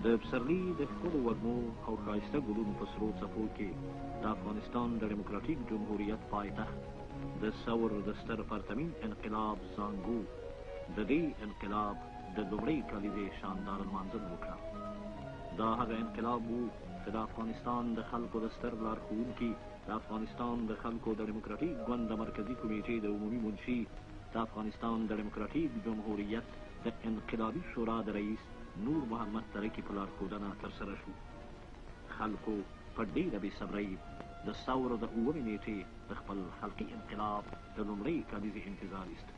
د پسرلي د ښکلو وږمو او ښایسته ګلونو په سرو څپو کې د افغانستان د ډیموکراتیک جمهوریت پایتخت د ثور د ستر پرتمین انقلاب زانګو د دې انقلاب د لومړۍ کلیزې شانداره لمانځنه وکړه. دا هغه انقلاب و چې د افغانستان د خلکو د ستر لارښوونکي، د افغانستان د خلکو د ډیموکراتیک ګوند د مرکزي کمیټې د عمومي منشي، د افغانستان د ډیموکراتیک جمهوریت د انقلابي شورا د رئیس نور محمد ترکی په لارښودنه ترسره شو. خلکو په ډېره بې صبرۍ د ثور د اوومې نېټې د خپل خلقي انقلاب د لومړۍ کلیزې انتظار ایست.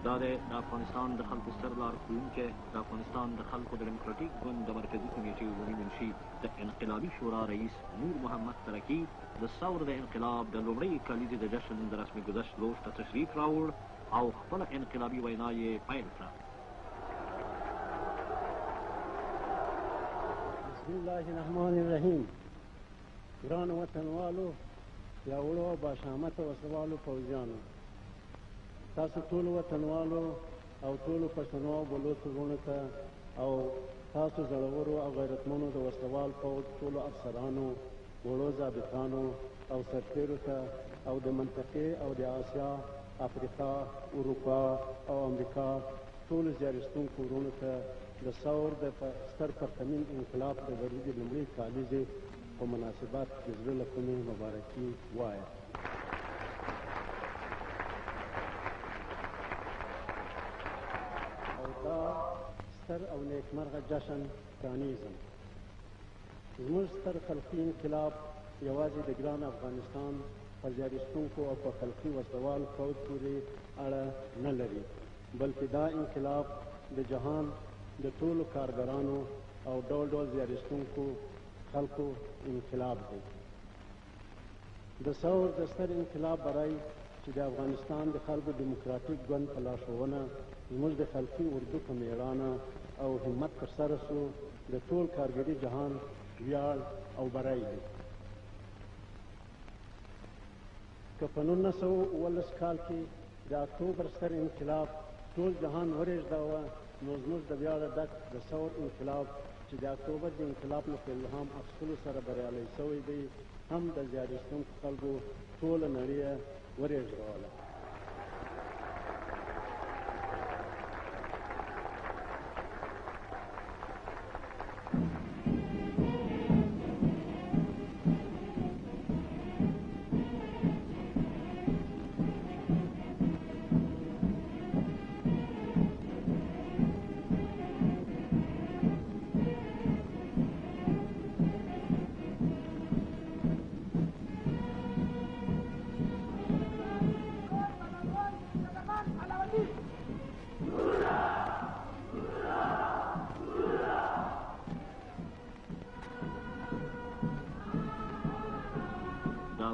دا د افغانستان د خلکو ستر لارښوونکی، د افغانستان د خلکو د ډیموکراتیک ګوند د مرکزي کمیټې عمومي منشي، د انقلابي شورا رئیس نور محمد ترکی د ثور د انقلاب د لومړۍ کلیزې د جشن د رسمي ګذشت لوښ ته تشریف راوړ او خپله انقلابي وینا یې پیل کړه. بسم الله الرحمن الرحیم. ګرانو وطنوالو، پیاوړو او باشامته وسوالو پوځیانو، تاسو ټولو وطنوالو او ټولو پښتنو او بلوڅو وروڼو ته او تاسو زړورو او غیرتمنو د وسلوال پوځ ټولو افسرانو، وړو ضابطانو او سرتیرو ته او د منطقې او د آسیا، افریقا، اروپا او امریکا ټولو زیارستونکو وروڼو ته د ثور د ستر پرتمین انقلاب د ورځې لومړۍ کالیزې په مناسبت د زړه له کومې مبارکي وایم. ستر او نیکمرغه جشن پرانیزم. زموږ ستر خلقي انقلاب یوازې د ګران افغانستان په زیارستونکو او په خلقي وسلوال پوځ پورې اړه نه لري، بلکې دا انقلاب د جهان د ټولو کارګرانو او ډول ډول زیارستونکو خلکو انقلاب دی. د ثور د ستر انقلاب برای چې د افغانستان د خلکو ډیموکراتیک ګوند په لارښوونه زموږ د خلقي اردو په مېړانه او همت ترسره سو، د ټول کارګري جهان ویاړ او بری دی. که په 1919 کال کې د اکتوبر ستر انقلاب ټول جهان ورېږداوه، نو زموږ د ویاړه ډک د ثور انقلاب چې د اکتوبر د انقلاب نه په الهام اخیستلو سره بریالی شوی دی هم د زیارستونکو خلکو ټوله نړۍ یې ورېږدوله.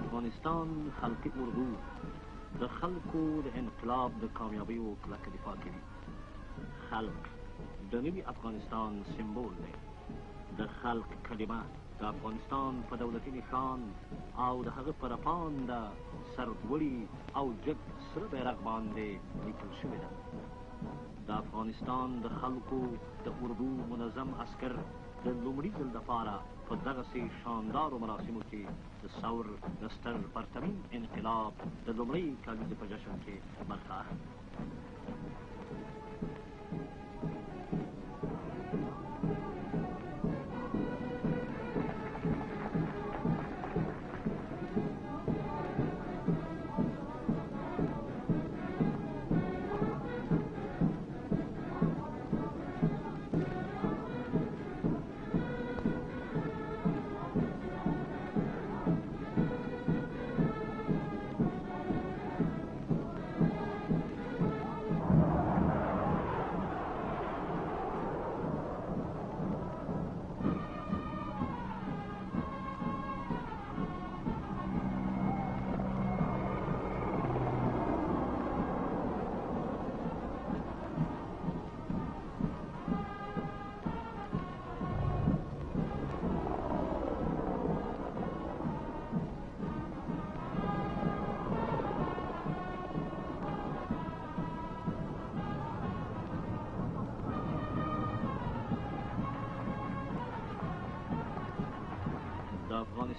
افغانستان خلقي اردو د خلکو د انقلاب د کامیابیو کلکه دفاع کوي. خلق د نوي افغانستان سمبول دی. د خلق کلمه د افغانستان په دولتي نښان او د هغه په رپانده سرلوړي او جګ سره بیرغ باندې لیکل شوې ده. د افغانستان د خلکو د اردو منظم عسکر د لومړي ځل دپاره په دغسې شاندارو مراسمو کې د ثور د ستر پرتمین انقلاب د لومړۍ کلیزې په جشن کې برخه اخلي.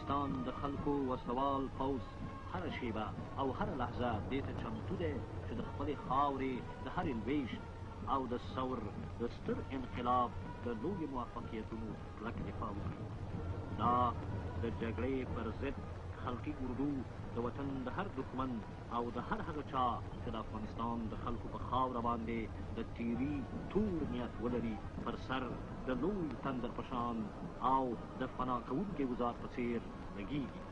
افغانستان د خلکو وسوال پوځ هره شیبه او هره لحظه دې ته چمتو دی چې د خپلې خاورې د هرې لویشت او د ثور د ستر انقلاب د لویو موفقیتونو کلک دفاع وکړي. دا د جګړې پر ضد خلقي اردو د وطن د هر دښمن او د هر هغه چا چې د افغانستان د خلکو په خاوره باندې د تیري تور نیت ولري پر سر د لوی تندر په شان او د فنا کوونکي وزار په څېر لګېږي.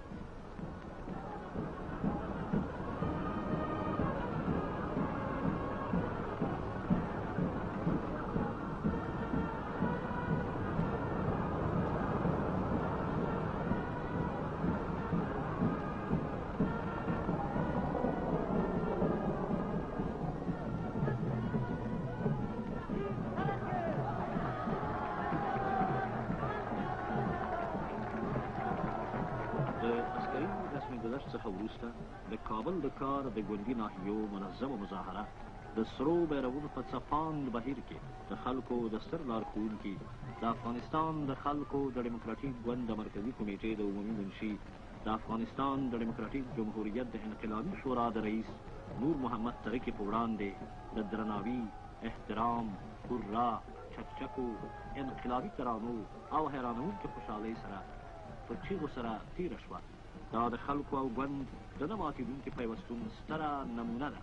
څخه وروسته د کابل د کار د ګوندي ناحیو منظمه مظاهره د سرو بیرغونو په څپاند بهیر کې د خلکو د ستر لارښوونکي د افغانستان د خلکو د ډیموکراتیک ګوند د مرکزي کمیټې د عمومي منشي د افغانستان د ډیموکراتیک جمهوریت د انقلابي شورا د رئیس نور محمد ترکي په وړاندې د درناوي، احترام، هورا، چکچکو، انقلابي ترانو او حیرانوونکې خوشحالۍ سره په چیغو سره تېره شوه. دا د خلکو او ګوند د نه ماتېدونکي پیوستون ستره نمونه ده.